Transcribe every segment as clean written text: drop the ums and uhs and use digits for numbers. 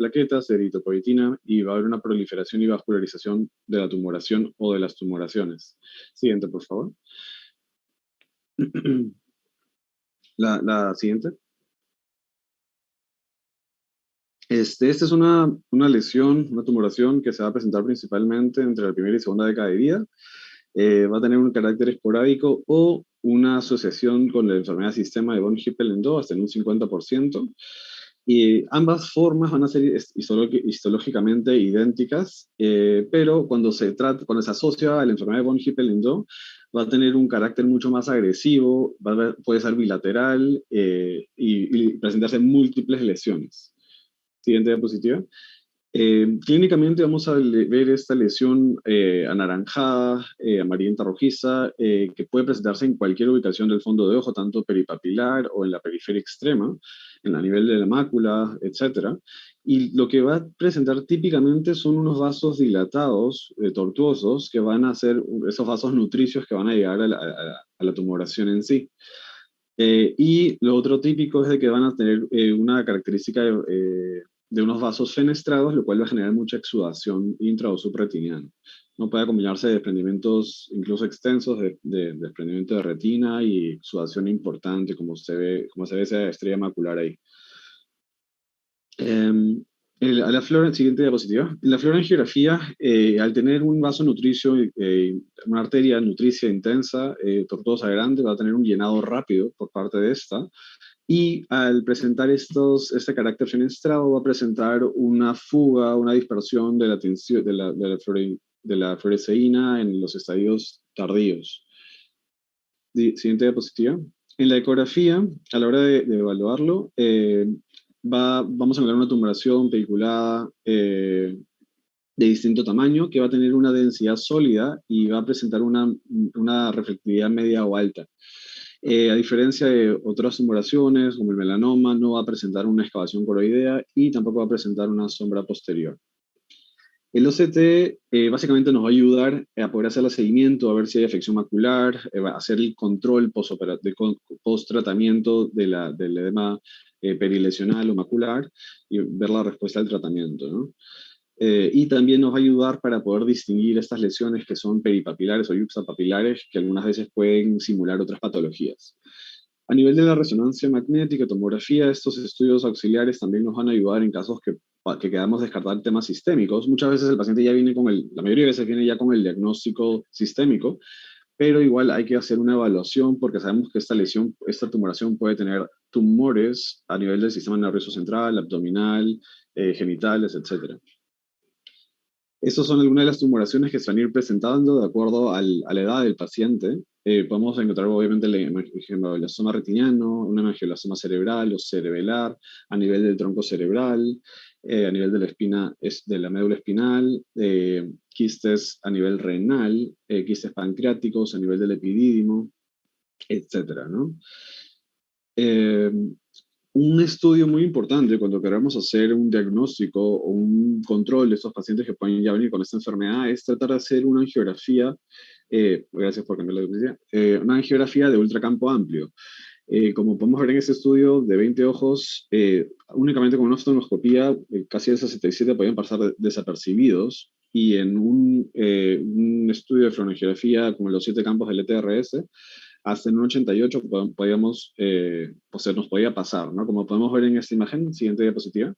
plaquetas, eritropoyetina, y va a haber una proliferación y vascularización de la tumoración o de las tumoraciones. Siguiente, por favor. La siguiente. Esta es una lesión, una tumoración que se va a presentar principalmente entre la primera y segunda década de vida. Va a tener un carácter esporádico o una asociación con la enfermedad de sistema de von Hippel-Lindau hasta en un 50%. Y ambas formas van a ser histológicamente idénticas, pero cuando se asocia a la enfermedad de von Hippel-Lindau, va a tener un carácter mucho más agresivo, puede ser bilateral y presentarse múltiples lesiones. Siguiente diapositiva. Clínicamente vamos a ver esta lesión anaranjada, amarillenta rojiza, que puede presentarse en cualquier ubicación del fondo de ojo, tanto peripapilar o en la periferia extrema, en el nivel de la mácula, etc. Y lo que va a presentar típicamente son unos vasos dilatados, tortuosos, que van a ser esos vasos nutricios que van a llegar a la tumoración en sí. Y lo otro típico es de que van a tener una característica de unos vasos fenestrados, lo cual va a generar mucha exudación intra o subretiniana. No puede combinarse de desprendimientos incluso extensos de desprendimiento de retina y exudación importante, como se ve esa estrella macular ahí. Siguiente diapositiva. La fluorangiografía, al tener un vaso nutricio, una arteria nutricia intensa, tortuosa grande, va a tener un llenado rápido por parte de esta. Y al presentar este carácter fenestrado, va a presentar una fuga, una dispersión de la tensión de la fluoresceína en los estadios tardíos. Siguiente diapositiva. En la ecografía, a la hora de evaluarlo, vamos a encontrar una tumoración pediculada de distinto tamaño que va a tener una densidad sólida y va a presentar una reflectividad media o alta. A diferencia de otras tumoraciones, como el melanoma, no va a presentar una excavación coroidea y tampoco va a presentar una sombra posterior. El OCT básicamente nos va a ayudar a poder hacer el seguimiento, a ver si hay afección macular, hacer el control post-tratamiento del edema perilesional o macular y ver la respuesta al tratamiento, ¿no? Y también nos va a ayudar para poder distinguir estas lesiones que son peripapilares o yuxtapapilares, que algunas veces pueden simular otras patologías. A nivel de la resonancia magnética, tomografía, estos estudios auxiliares también nos van a ayudar en casos que queramos descartar temas sistémicos. Muchas veces el paciente ya viene la mayoría de veces viene ya con el diagnóstico sistémico, pero igual hay que hacer una evaluación porque sabemos que esta tumoración puede tener tumores a nivel del sistema nervioso central, abdominal, genitales, etc. Estas son algunas de las tumoraciones que se van a ir presentando de acuerdo a la edad del paciente. Podemos encontrar obviamente el hemangioma retiniano, un hemangioma cerebral o cerebelar, a nivel del tronco cerebral, a nivel de la médula espinal, quistes a nivel renal, quistes pancreáticos a nivel del epidídimo, etc., ¿no? Un estudio muy importante cuando queramos hacer un diagnóstico o un control de estos pacientes que pueden ya venir con esta enfermedad es tratar de hacer una angiografía, gracias por cambiar la diapositiva, una angiografía de ultracampo amplio. Como podemos ver en este estudio de 20 ojos, únicamente con una oftalmoscopía, casi el 67 podían pasar desapercibidos, y en un estudio de fluorangiografía como los 7 campos del ETRS, hasta en un 88 nos podía pasar, ¿no? Como podemos ver en esta imagen, siguiente diapositiva,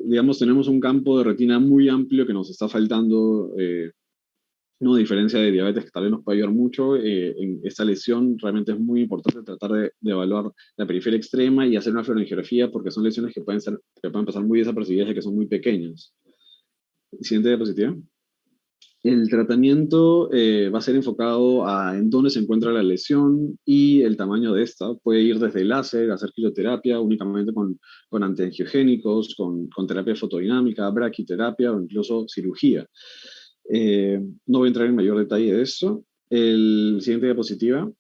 digamos, tenemos un campo de retina muy amplio que nos está faltando, no a diferencia de diabetes, que tal vez nos puede ayudar mucho. En esta lesión realmente es muy importante tratar de evaluar la periferia extrema y hacer una fluorangiografía porque son lesiones que pueden pasar muy desapercibidas y que son muy pequeñas. Siguiente diapositiva. El tratamiento va a ser enfocado en dónde se encuentra la lesión y el tamaño de esta. Puede ir desde láser, hacer quimioterapia únicamente con antiangiogénicos, con terapia fotodinámica, braquiterapia o incluso cirugía. No voy a entrar en mayor detalle de eso. Siguiente diapositiva.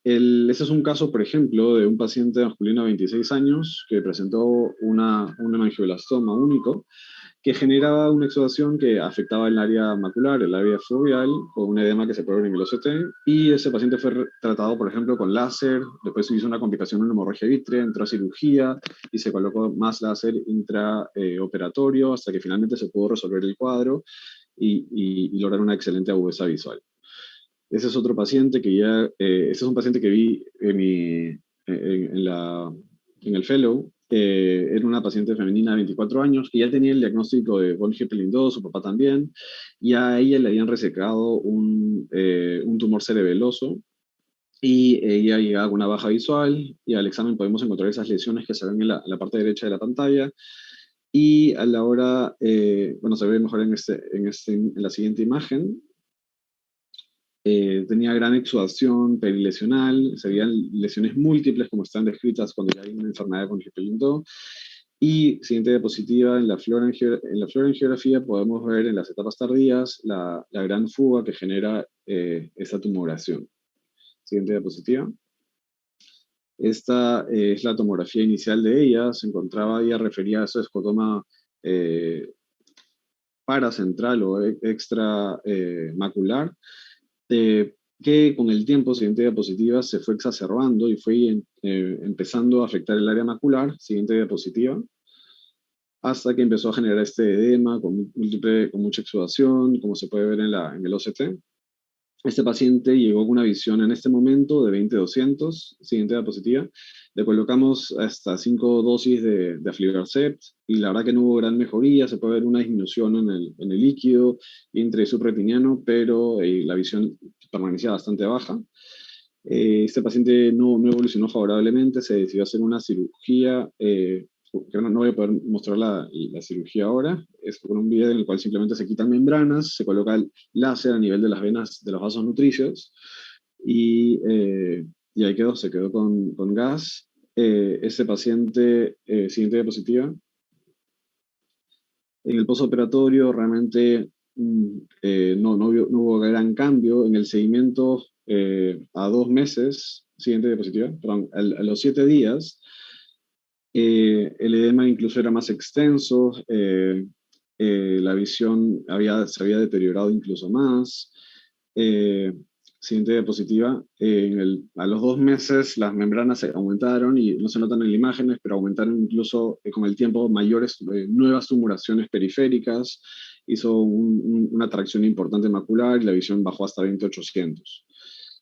Ese es un caso, por ejemplo, de un paciente masculino de 26 años que presentó un hemangioblastoma único, que generaba una exudación que afectaba el área macular, el área foveal, o un edema que se puede ver en el OCT, y ese paciente fue tratado, por ejemplo, con láser, después se hizo una complicación en una hemorragia vítrea, entró a cirugía, y se colocó más láser intraoperatorio, hasta que finalmente se pudo resolver el cuadro y lograr una excelente agudeza visual. Ese es otro paciente que ya, ese es un paciente que vi en el fellow. Era una paciente femenina de 24 años que ya tenía el diagnóstico de von Hippel-Lindau, su papá también, y a ella le habían resecado un tumor cerebeloso, y ella llegaba con una baja visual, y al examen podemos encontrar esas lesiones que se ven en la parte derecha de la pantalla, y a la hora, bueno, se ve mejor en la siguiente imagen. Tenía gran exudación perilesional, se veían lesiones múltiples como están descritas cuando ya hay una enfermedad con Hippel-Lindau. Y siguiente diapositiva, en la fluorangiografía podemos ver en las etapas tardías la gran fuga que genera esa tumoración. Siguiente diapositiva. Esta es la tomografía inicial de ella, se encontraba, ella refería a eso escotoma paracentral o extra macular, que con el tiempo, siguiente diapositiva, se fue exacerbando y fue empezando a afectar el área macular, siguiente diapositiva, hasta que empezó a generar este edema con mucha exudación, como se puede ver en el OCT. Este paciente llegó con una visión en este momento de 20-200, siguiente diapositiva. Le colocamos hasta 5 dosis de aflibercept y la verdad que no hubo gran mejoría. Se puede ver una disminución en el líquido intrasubretiniano, pero la visión permanecía bastante baja. Este paciente no evolucionó favorablemente, se decidió hacer una cirugía. Que no voy a poder mostrar la cirugía ahora, es con un video en el cual simplemente se quitan membranas, se coloca el láser a nivel de las venas de los vasos nutricios y ahí quedó, se quedó con gas. Este paciente, siguiente diapositiva, en el postoperatorio realmente no hubo gran cambio en el seguimiento a 2 meses, siguiente diapositiva, perdón, a los 7 días. El edema incluso era más extenso, la visión se había deteriorado incluso más. Siguiente diapositiva, a los 2 meses las membranas se aumentaron y no se notan en las imágenes, pero aumentaron incluso con el tiempo mayores, nuevas tumoraciones periféricas, hizo una tracción importante macular y la visión bajó hasta 20/800.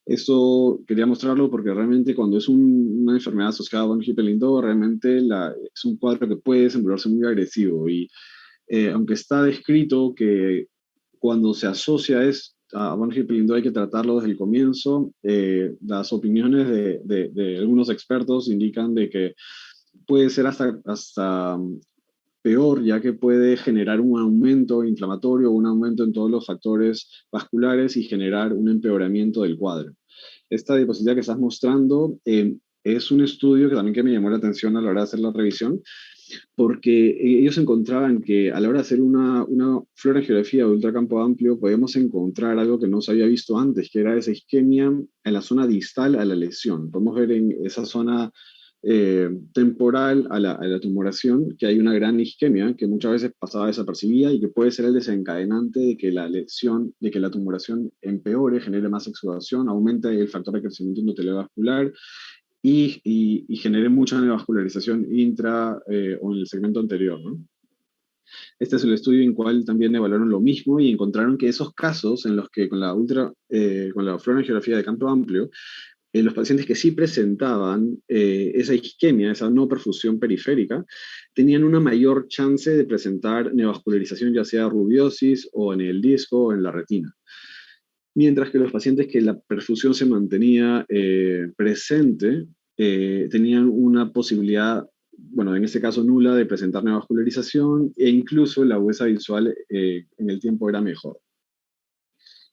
Esto quería mostrarlo porque realmente cuando es una enfermedad asociada a von Hippel-Lindau, realmente es un cuadro que puede desenvolverse muy agresivo. Y aunque está descrito que cuando se asocia a von Hippel-Lindau hay que tratarlo desde el comienzo, las opiniones de algunos expertos indican de que puede ser hasta peor, ya que puede generar un aumento inflamatorio, un aumento en todos los factores vasculares y generar un empeoramiento del cuadro. Esta diapositiva que estás mostrando es un estudio que me llamó la atención a la hora de hacer la revisión, porque ellos encontraban que a la hora de hacer una fluorangiografía de ultracampo amplio podíamos encontrar algo que no se había visto antes, que era esa isquemia en la zona distal a la lesión. Podemos ver en esa zona temporal a la tumoración, que hay una gran isquemia que muchas veces pasaba desapercibida y que puede ser el desencadenante de que la lesión, de que la tumoración empeore, genere más exudación, aumente el factor de crecimiento endotelial vascular y genere mucha neovascularización o en el segmento anterior, ¿no? Este es el estudio en el cual también evaluaron lo mismo y encontraron que esos casos en los que con la fluorangiografía de campo amplio, los pacientes que sí presentaban esa isquemia, esa no perfusión periférica, tenían una mayor chance de presentar neovascularización, ya sea rubiosis o en el disco o en la retina. Mientras que los pacientes que la perfusión se mantenía presente tenían una posibilidad, bueno, en este caso nula, de presentar neovascularización e incluso la agudeza visual en el tiempo era mejor.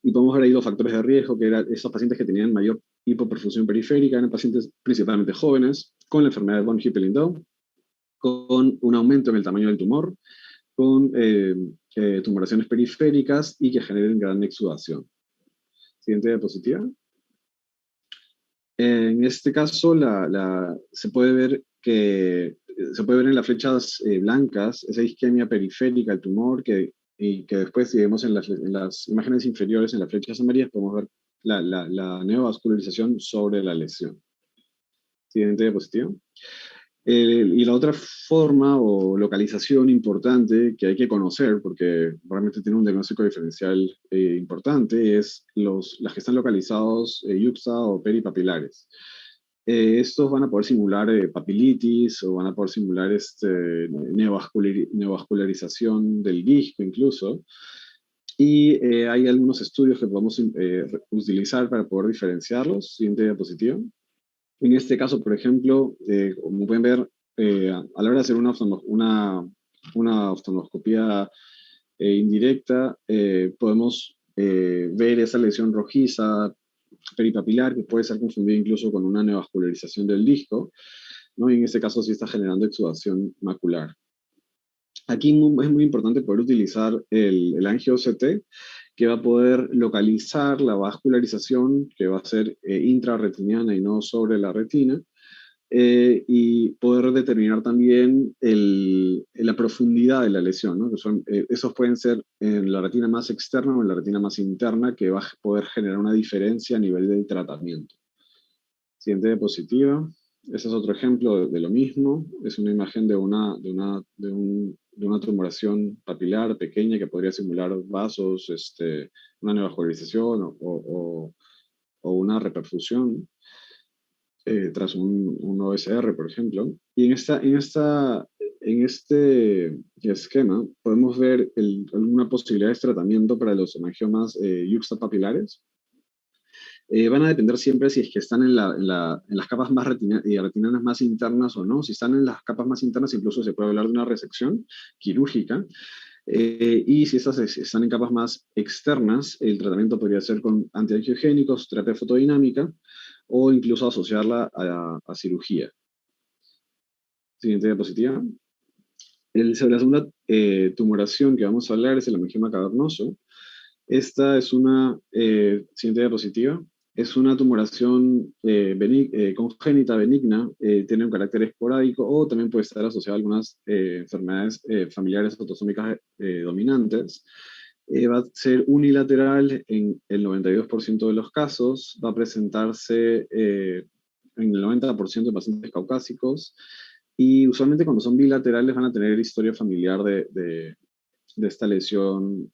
Y podemos ver ahí los factores de riesgo, que eran esos pacientes que tenían mayor hipoperfusión periférica, eran pacientes principalmente jóvenes, con la enfermedad de von Hippel-Lindau, con un aumento en el tamaño del tumor, con tumoraciones periféricas y que generen gran exudación. Siguiente diapositiva. En este caso se puede ver que se puede ver en las flechas blancas, esa isquemia periférica del tumor, y que después, si vemos en las imágenes inferiores, en las flechas amarillas, podemos ver la neovascularización sobre la lesión. Siguiente diapositiva. Y la otra forma o localización importante que hay que conocer, porque realmente tiene un diagnóstico diferencial importante, es las que están localizados yuxta o peripapilares. Estos van a poder simular papilitis o van a poder simular neovascularización del disco incluso. Y hay algunos estudios que podemos utilizar para poder diferenciarlos. Siguiente diapositiva. En este caso, por ejemplo, como pueden ver, a la hora de hacer una oftalmoscopía indirecta, podemos ver esa lesión rojiza peripapilar que puede ser confundida incluso con una neovascularización del disco, ¿no? Y en este caso sí está generando exudación macular. Aquí es muy importante poder utilizar el angio-OCT, que va a poder localizar la vascularización, que va a ser intrarretiniana y no sobre la retina, y poder determinar también la profundidad de la lesión, ¿no? Esos pueden ser en la retina más externa o en la retina más interna, que va a poder generar una diferencia a nivel del tratamiento. Siguiente diapositiva. Este es otro ejemplo de lo mismo. Es una imagen de una tumoración papilar pequeña que podría simular vasos, una neovascularización o una reperfusión tras un OSR, por ejemplo. Y en este esquema podemos ver alguna posibilidad de tratamiento para los hemangiomas yuxtapapilares. Van a depender siempre si es que están en las capas más retinianas más internas o no. Si están en las capas más internas, incluso se puede hablar de una resección quirúrgica. Y si estas están en capas más externas, el tratamiento podría ser con antiangiogénicos, terapia fotodinámica, o incluso asociarla a cirugía. Siguiente diapositiva. Sobre la segunda tumoración que vamos a hablar es el hemangioma cavernoso. Esta es siguiente diapositiva, es una tumoración congénita benigna, tiene un carácter esporádico o también puede estar asociada a algunas enfermedades familiares autosómicas dominantes. Va a ser unilateral en el 92% de los casos, va a presentarse en el 90% de pacientes caucásicos, y usualmente cuando son bilaterales van a tener historia familiar de esta lesión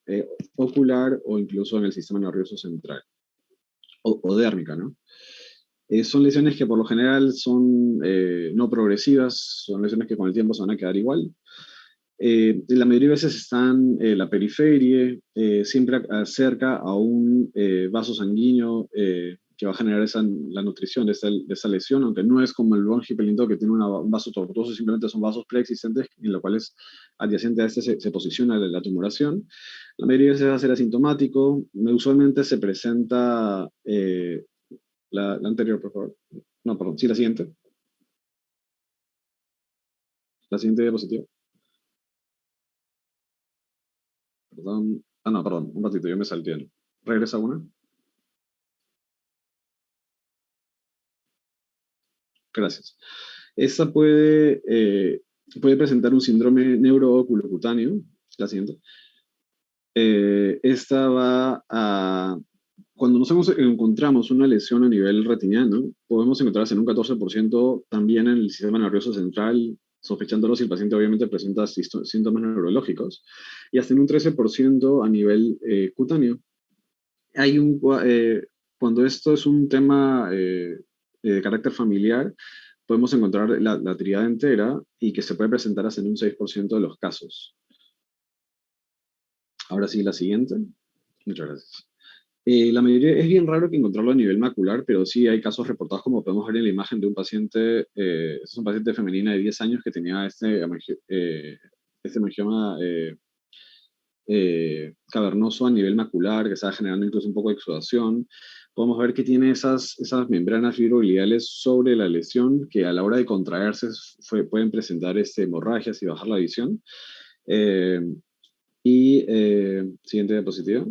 ocular o incluso en el sistema nervioso central o dérmica, ¿no? Son lesiones que por lo general son no progresivas, son lesiones que con el tiempo se van a quedar igual. La mayoría de veces están en la periferia, siempre cerca a un vaso sanguíneo que va a generar la nutrición de esa lesión, aunque no es como el bronquiopelito que tiene un vaso tortuoso, simplemente son vasos preexistentes en los cuales adyacente a se posiciona la tumoración. La mayoría de veces va a ser asintomático, usualmente se presenta, la anterior, por favor. No, perdón, sí, la siguiente. La siguiente diapositiva. Perdón. Ah, no, perdón, un ratito, yo me salté. ¿Regresa una? Gracias. Esta puede presentar un síndrome neurooculocutáneo, la siguiente. Esta va a... Cuando nosotros encontramos una lesión a nivel retiniano, podemos encontrarse en un 14% también en el sistema nervioso central, sospechándolo si el paciente obviamente presenta síntomas neurológicos, y hasta en un 13% a nivel cutáneo. Cuando esto es un tema de carácter familiar, podemos encontrar la tríada entera y que se puede presentar hasta en un 6% de los casos. Ahora sí, la siguiente. Muchas gracias. La mayoría, es bien raro que encontrarlo a nivel macular, pero sí hay casos reportados, como podemos ver en la imagen de un paciente, es un paciente femenina de 10 años que tenía este hemangioma cavernoso a nivel macular, que estaba generando incluso un poco de exudación. Podemos ver que tiene esas membranas fibrogliales sobre la lesión que a la hora de contraerse pueden presentar hemorragias y bajar la visión. Siguiente diapositiva.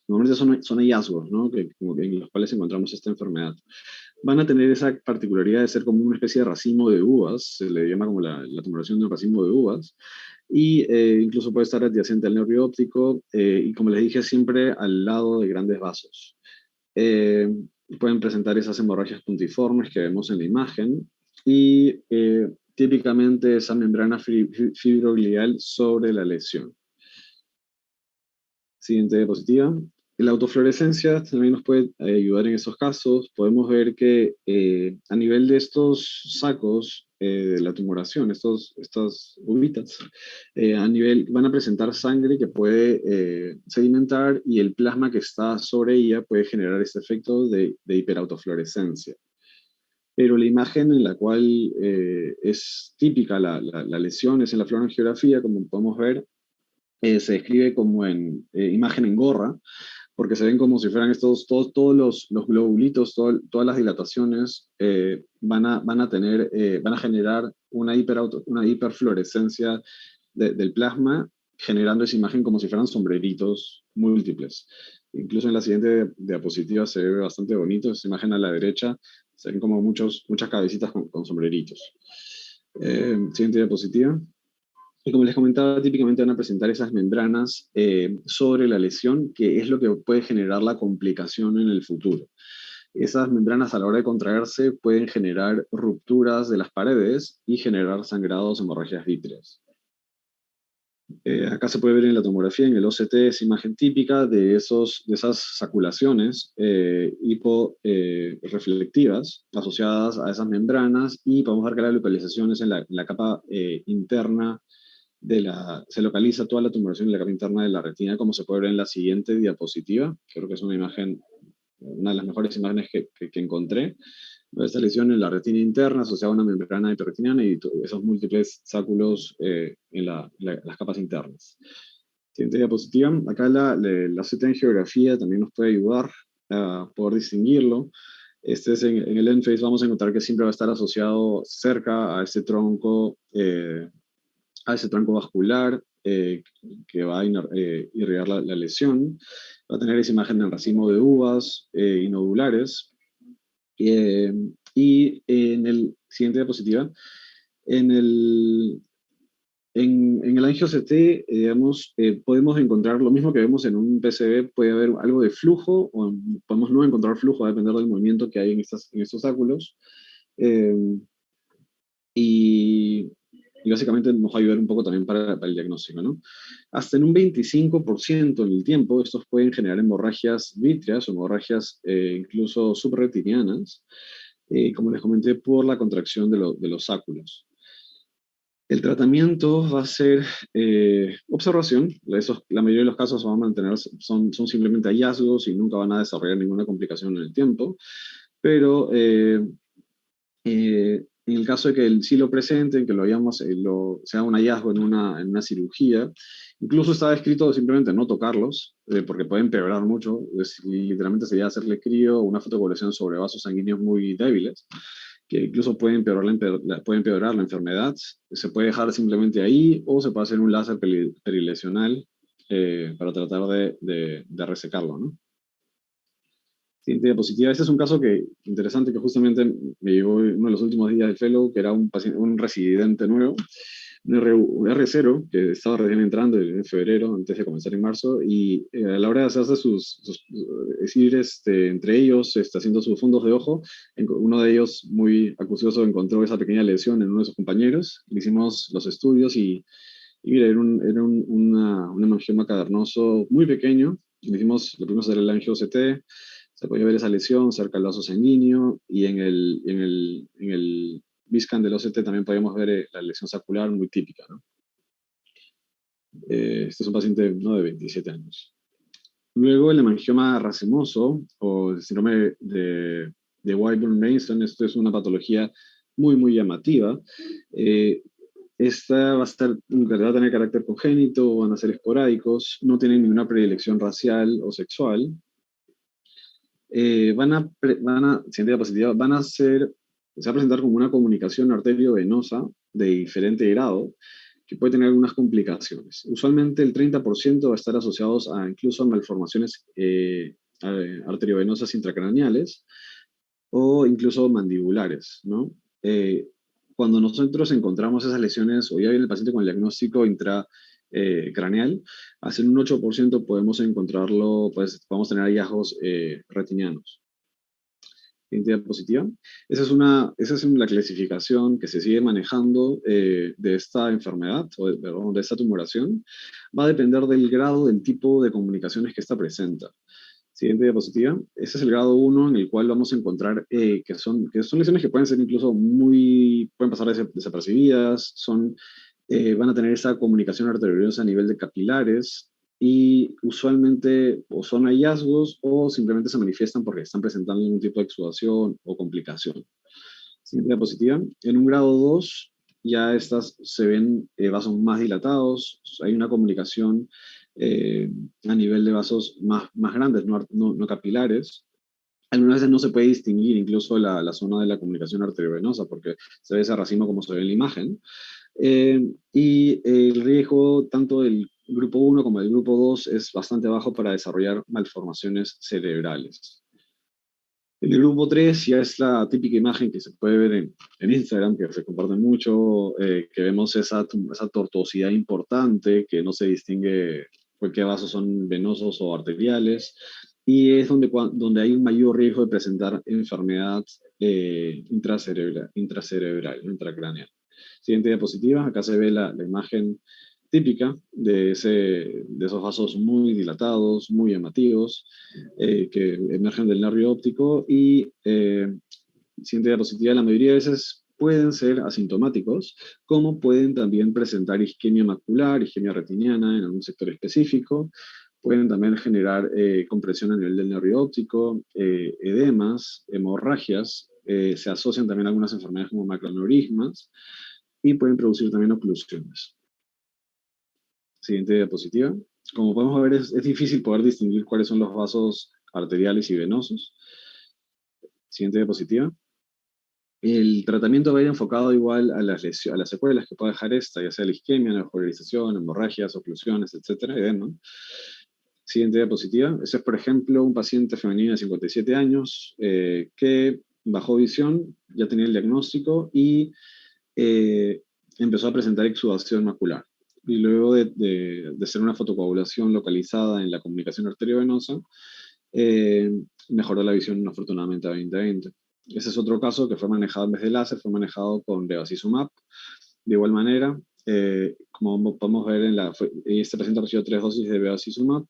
Normalmente son hallazgos, ¿no? En los cuales encontramos esta enfermedad. van a tener esa particularidad de ser como una especie de racimo de uvas, se le llama como la tumoración de un racimo de uvas, y incluso puede estar adyacente al nervio óptico, y como les dije, siempre al lado de grandes vasos. Eh, Pueden presentar esas hemorragias puntiformes que vemos en la imagen, y típicamente esa membrana fibroglial sobre la lesión. Siguiente diapositiva. La autofluorescencia también nos puede ayudar en esos casos. Podemos ver que a nivel de estos sacos de la tumoración, estas uvitas, van a presentar sangre que puede sedimentar, y el plasma que está sobre ella puede generar este efecto de hiperautofluorescencia. Pero la imagen en la cual es típica la lesión es en la fluorangiografía, como podemos ver, se describe como en imagen en gorra, porque se ven como si fueran todos los globulitos, todas las dilataciones van a generar una hiperfluorescencia del plasma, generando esa imagen como si fueran sombreritos múltiples. Incluso en la siguiente diapositiva se ve bastante bonito, esa imagen a la derecha, se ven como muchas cabecitas con sombreritos. Siguiente diapositiva. Y como les comentaba, típicamente van a presentar esas membranas sobre la lesión, que es lo que puede generar la complicación en el futuro. Esas membranas, a la hora de contraerse, pueden generar rupturas de las paredes y generar sangrados, hemorragias vítreas. Acá se puede ver en la tomografía, en el OCT, esa imagen típica de esas saculaciones hiporeflectivas asociadas a esas membranas, y podemos ver que la localización es en la capa interna se localiza toda la tumoración en la capa interna de la retina, como se puede ver en la siguiente diapositiva. Creo que es una imagen, una de las mejores imágenes que encontré. Esta lesión en la retina interna asociada a una membrana hiperretiniana y esos múltiples sáculos en las capas internas. Siguiente diapositiva. Acá la CT en geografía también nos puede ayudar a poder distinguirlo. Este es en el ENFACE, vamos a encontrar que siempre va a estar asociado cerca a ese tronco vascular que va a irrigar la lesión. Va a tener esa imagen del racimo de uvas y nodulares. Y en el siguiente diapositiva, en el angio-CT, digamos, podemos encontrar lo mismo que vemos en un PCB. Puede haber algo de flujo, o podemos no encontrar flujo, a depender del movimiento que hay en estos áculos. Y básicamente nos va a ayudar un poco también para el diagnóstico, ¿no? Hasta en un 25% en el tiempo, estos pueden generar hemorragias vítreas o hemorragias incluso subretinianas, como les comenté, por la contracción de los sáculos. El tratamiento va a ser observación. La mayoría de los casos van a mantenerse, son simplemente hallazgos y nunca van a desarrollar ninguna complicación en el tiempo, pero en el caso de que sí lo presenten, que sea un hallazgo en una cirugía, incluso está escrito simplemente no tocarlos, porque pueden empeorar mucho. Y literalmente sería hacerle crío, una fotocoagulación sobre vasos sanguíneos muy débiles, que incluso pueden empeorar la enfermedad. Se puede dejar simplemente ahí, o se puede hacer un láser perilesional para tratar de resecarlo, ¿no? Siguiente diapositiva. Este es un caso interesante que justamente me llegó uno de los últimos días del fellow, que era un residente nuevo, un R0, que estaba recién entrando en febrero, antes de comenzar en marzo, y a la hora de hacerse ir entre ellos, haciendo sus fondos de ojo, uno de ellos, muy acucioso, encontró esa pequeña lesión en uno de sus compañeros. Le hicimos los estudios y mira, era un hemangioma cavernoso muy pequeño. Le pudimos hacer el angio-CT, se podía ver esa lesión cerca del vaso sanguíneo, y en el BISCAN del OCT también podíamos ver la lesión saccular muy típica, ¿no? Este es un paciente, ¿no?, de 27 años. Luego el hemangioma racemoso, o el síndrome de Wyburn-Mason. Esto es una patología muy, muy llamativa. Esta va a tener carácter congénito, van a ser esporádicos, no tienen ninguna predilección racial o sexual. Siguiente diapositiva, se va a presentar como una comunicación arteriovenosa de diferente grado, que puede tener algunas complicaciones. Usualmente el 30% va a estar asociados incluso a malformaciones arteriovenosas intracraneales, o incluso mandibulares, ¿no? Cuando nosotros encontramos esas lesiones, o ya viene el paciente con el diagnóstico intracraneal, hasta en un 8% podemos encontrarlo, pues podemos tener hallazgos retinianos. Siguiente diapositiva. Esa es la clasificación que se sigue manejando de esta enfermedad, perdón, de esta tumoración. Va a depender del grado, del tipo de comunicaciones que esta presenta. Siguiente diapositiva. Ese es el grado 1 en el cual vamos a encontrar que son lesiones que pueden ser incluso pueden pasar desapercibidas, van a tener esa comunicación arteriosa a nivel de capilares y usualmente o son hallazgos o simplemente se manifiestan porque están presentando algún tipo de exudación o complicación. Siguiente diapositiva. En un grado 2 ya estas se ven vasos más dilatados, hay una comunicación a nivel de vasos más grandes, no capilares. Algunas veces no se puede distinguir incluso la zona de la comunicación arteriovenosa porque se ve ese racimo como se ve en la imagen. Y el riesgo tanto del grupo 1 como del grupo 2 es bastante bajo para desarrollar malformaciones cerebrales. El grupo 3 ya es la típica imagen que se puede ver en Instagram, que se comparte mucho, que vemos esa tortuosidad importante, que no se distingue por qué vasos son venosos o arteriales, y es donde hay un mayor riesgo de presentar enfermedad intracraneal. Siguiente diapositiva, acá se ve la imagen típica de esos vasos muy dilatados, muy llamativos, que emergen del nervio óptico y, siguiente diapositiva, la mayoría de veces pueden ser asintomáticos, como pueden también presentar isquemia macular, isquemia retiniana en algún sector específico, pueden también generar compresión a nivel del nervio óptico, edemas, hemorragias, se asocian también a algunas enfermedades como macroaneurismas y pueden producir también oclusiones. Siguiente diapositiva. Como podemos ver, es difícil poder distinguir cuáles son los vasos arteriales y venosos. Siguiente diapositiva. El tratamiento va a ir enfocado igual a las secuelas que puede dejar esta, ya sea la isquemia, neovascularización, hemorragias, oclusiones, etcétera, edema. Siguiente diapositiva. Ese es, por ejemplo, un paciente femenino de 57 años que bajó visión, ya tenía el diagnóstico y empezó a presentar exudación macular. Y luego de hacer una fotocoagulación localizada en la comunicación arteriovenosa, mejoró la visión afortunadamente a 20/20. Ese es otro caso que fue manejado en vez de láser, fue manejado con bevacizumab. De igual manera, como podemos ver, este paciente recibió 3 dosis de bevacizumab,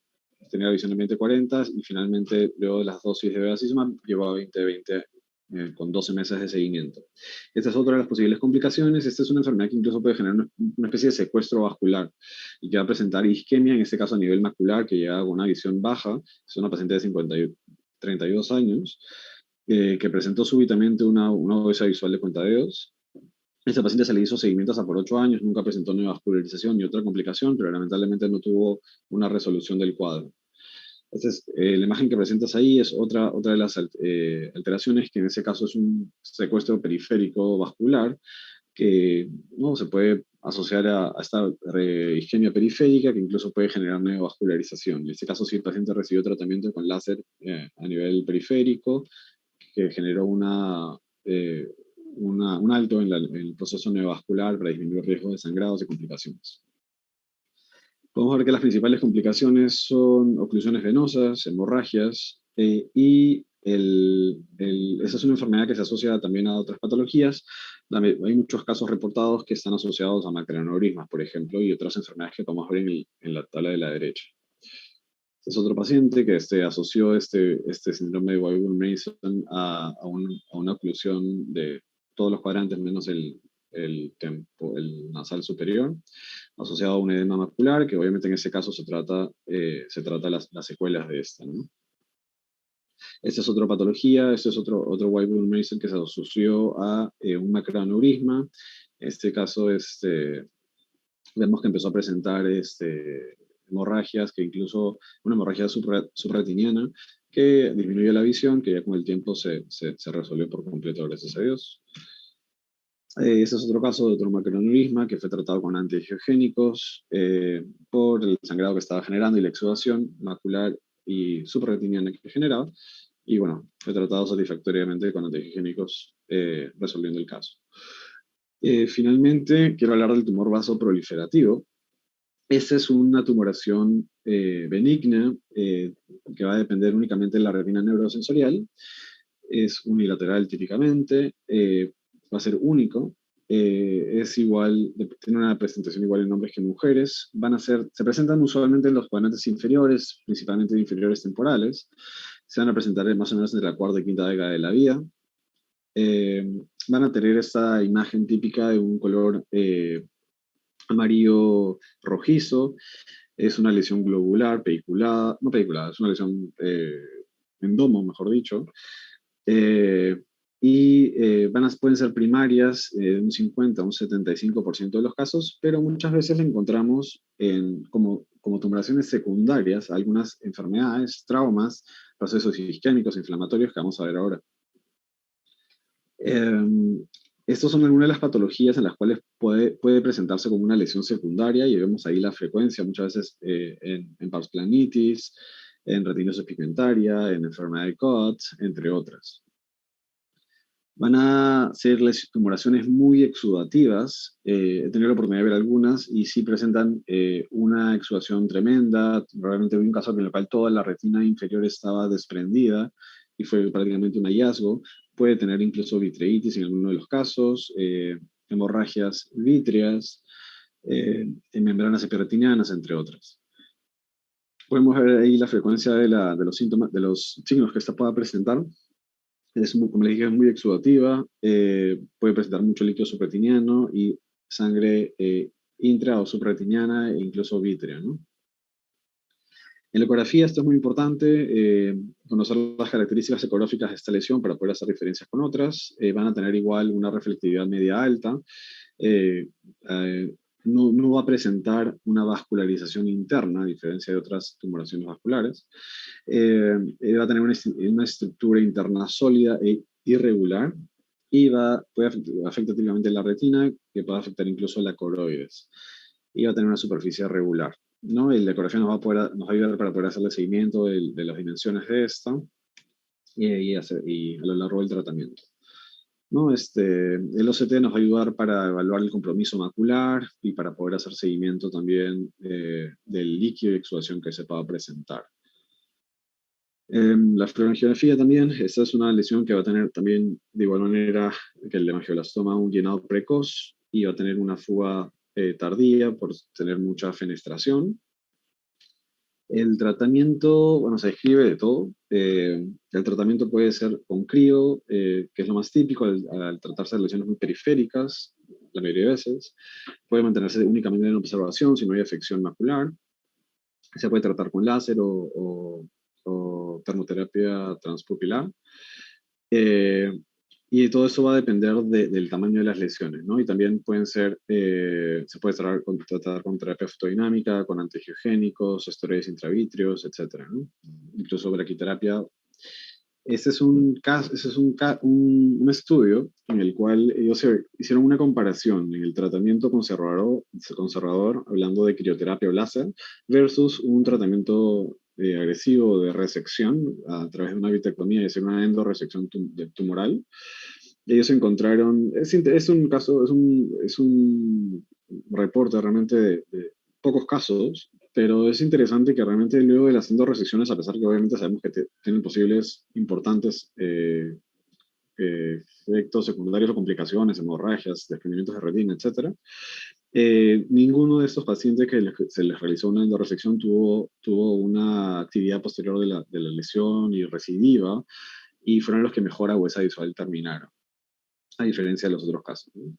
tenía la visión de 20/40 y finalmente, luego de las dosis de bevacizumab, llegó a 20/20 con 12 meses de seguimiento. Esta es otra de las posibles complicaciones. Esta es una enfermedad que incluso puede generar una especie de secuestro vascular y que va a presentar isquemia, en este caso a nivel macular, que llega con una visión baja. Es una paciente de 32 años que presentó súbitamente una obesa visual de cuentadedos. Esta paciente se le hizo seguimiento hasta por 8 años, nunca presentó neovascularización ni otra complicación, pero lamentablemente no tuvo una resolución del cuadro. Entonces, la imagen que presentas ahí es otra de las alteraciones, que en ese caso es un secuestro periférico vascular, que ¿no? se puede asociar a esta isquemia periférica, que incluso puede generar neovascularización. En este caso, sí, el paciente recibió tratamiento con láser a nivel periférico, que generó un alto en el proceso neovascular para disminuir riesgos de sangrados y complicaciones. Podemos ver que las principales complicaciones son oclusiones venosas, hemorragias, y esa es una enfermedad que se asocia también a otras patologías. Hay muchos casos reportados que están asociados a macroaneurismas, por ejemplo, y otras enfermedades que podemos ver en la tabla de la derecha. Este es otro paciente que asoció este síndrome de Wyburn-Mason a una oclusión de todos los cuadrantes menos el nasal superior, asociado a un edema macular, que obviamente en ese caso se trata las secuelas de esta, ¿no? Esta es otra patología, este es otro Wyburn-Mason que se asoció a un macroaneurisma. En este caso, vemos que empezó a presentar hemorragias, que incluso una hemorragia subretiniana, que disminuyó la visión, que ya con el tiempo se resolvió por completo, gracias a Dios. Este es otro caso de otro macroaneurisma que fue tratado con antiangiogénicos por el sangrado que estaba generando y la exudación macular y subretiniana que generaba. y bueno, fue tratado satisfactoriamente con antihigiénicos, resolviendo el caso. Finalmente, quiero hablar del tumor vasoproliferativo. Esta es una tumoración benigna que va a depender únicamente de la retina neurosensorial. Es unilateral típicamente, va a ser único, es igual, tiene una presentación igual en hombres que en mujeres. Se presentan usualmente en los cuadrantes inferiores, principalmente inferiores temporales. Se van a presentar más o menos entre la cuarta y quinta década de la vida. Van a tener esta imagen típica de un color amarillo rojizo. Es una lesión globular, pediculada, no pediculada, es una lesión endomo, mejor dicho. Pueden ser primarias de un 50 a un 75% de los casos, pero muchas veces la encontramos como tumoraciones secundarias a algunas enfermedades, traumas, procesos isquémicos, inflamatorios que vamos a ver ahora. Estas son algunas de las patologías en las cuales puede presentarse como una lesión secundaria, y vemos ahí la frecuencia, muchas veces en pars planitis, en retinosis pigmentaria, en enfermedad de Coats, entre otras. Van a ser tumoraciones muy exudativas. He tenido la oportunidad de ver algunas y sí presentan una exudación tremenda. Realmente vi un caso en el cual toda la retina inferior estaba desprendida y fue prácticamente un hallazgo. Puede tener incluso vitreitis en alguno de los casos, hemorragias vítreas, membranas epiretinianas, entre otras. Podemos ver ahí la frecuencia de los síntomas, de los signos que esta pueda presentar. Como les dije, es muy exudativa, puede presentar mucho líquido subretiniano y sangre intra o subretiniana e incluso vítrea, ¿no? En la ecografía esto es muy importante, conocer las características ecográficas de esta lesión para poder hacer diferencias con otras. Van a tener igual una reflectividad media alta, no va a presentar una vascularización interna, a diferencia de otras tumoraciones vasculares. Va a tener una estructura interna sólida e irregular, y puede afectar típicamente la retina, que puede afectar incluso la coroides. Y va a tener una superficie regular, ¿no? Y la ecografía nos va a ayudar para poder hacerle seguimiento de las dimensiones de esta y a lo largo del tratamiento, ¿no? El OCT nos va a ayudar para evaluar el compromiso macular y para poder hacer seguimiento también del líquido de exudación que se pueda presentar. La fluorangiografía también, esta es una lesión que va a tener también, de igual manera que el hemangioblastoma, un llenado precoz, y va a tener una fuga tardía por tener mucha fenestración. El tratamiento, bueno, se describe de todo. El tratamiento puede ser con crío, que es lo más típico al tratarse de lesiones muy periféricas, la mayoría de veces. Puede mantenerse únicamente en observación si no hay afección macular. Se puede tratar con láser o termoterapia transpupilar. Y todo eso va a depender del tamaño de las lesiones, ¿no? Y también se puede tratar con terapia fotodinámica, con antiangiogénicos, esteroides intravítreos, etcétera, ¿no? Incluso braquiterapia. Este es un estudio en el cual ellos hicieron una comparación en el tratamiento conservador, hablando de crioterapia o láser, versus un tratamiento agresivo de resección a través de una vitrectomía, es decir, una endoresección tumoral. Ellos encontraron, es un reporte realmente de pocos casos, pero es interesante que realmente luego de las endoresecciones, a pesar que obviamente sabemos que tienen posibles importantes efectos secundarios o complicaciones, hemorragias, desprendimientos de retina, etc., ninguno de estos pacientes que se les realizó una endoresección tuvo una actividad posterior de la lesión y recidiva, y fueron los que mejor agudeza visual terminaron, a diferencia de los otros casos, ¿no?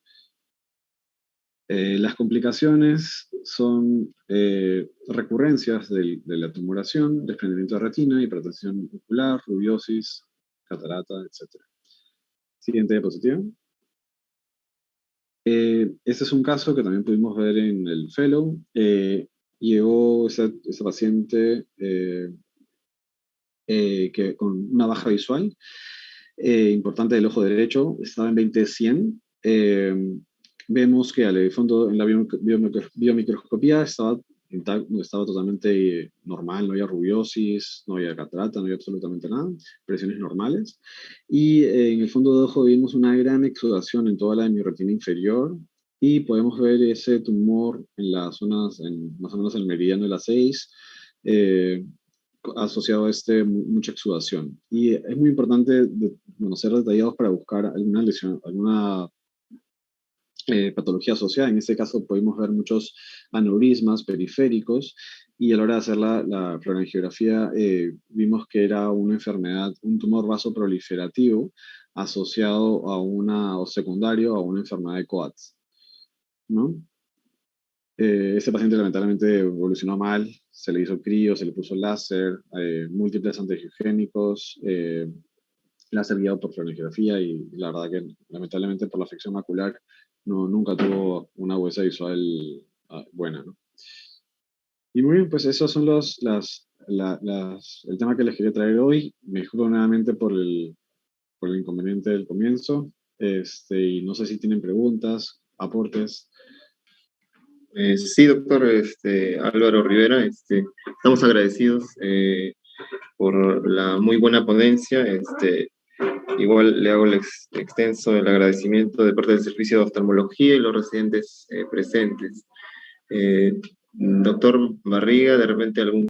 Las complicaciones son recurrencias de la tumoración, desprendimiento de retina, hipertensión ocular, rubiosis, catarata, etc. Siguiente diapositiva. Este es un caso que también pudimos ver en el fellow. Llegó esa paciente con una baja visual importante del ojo derecho, estaba en 20/100. Vemos que al fondo en la biomicroscopía estaba intacto, estaba totalmente normal, no había rubiosis, no había catarata, no había absolutamente nada, presiones normales. Y en el fondo de ojo vimos una gran exudación en toda la hemiretina inferior y podemos ver ese tumor en las zonas, más o menos el meridiano de las 6, eh, asociado a mucha exudación. Y es muy importante ser detallados para buscar alguna lesión, alguna patología asociada. En este caso pudimos ver muchos aneurismas periféricos y a la hora de hacer la fluorangiografía vimos que era una enfermedad, un tumor vasoproliferativo asociado a o secundario a una enfermedad de Coats, ¿no? Ese paciente lamentablemente evolucionó mal, se le hizo crío, se le puso láser, múltiples antiangiogénicos, láser guiado por fluorangiografía y la verdad que lamentablemente por la afección macular nunca tuvo una huesa visual buena, ¿no? Y muy bien, pues esos son el tema que les quería traer hoy. Me disculpo nuevamente por el inconveniente del comienzo. Y no sé si tienen preguntas, aportes. Sí, doctor Álvaro Rivera, estamos agradecidos por la muy buena ponencia. Igual le hago extenso el agradecimiento de parte del Servicio de Oftalmología y los residentes presentes. Doctor Barriga, de repente algún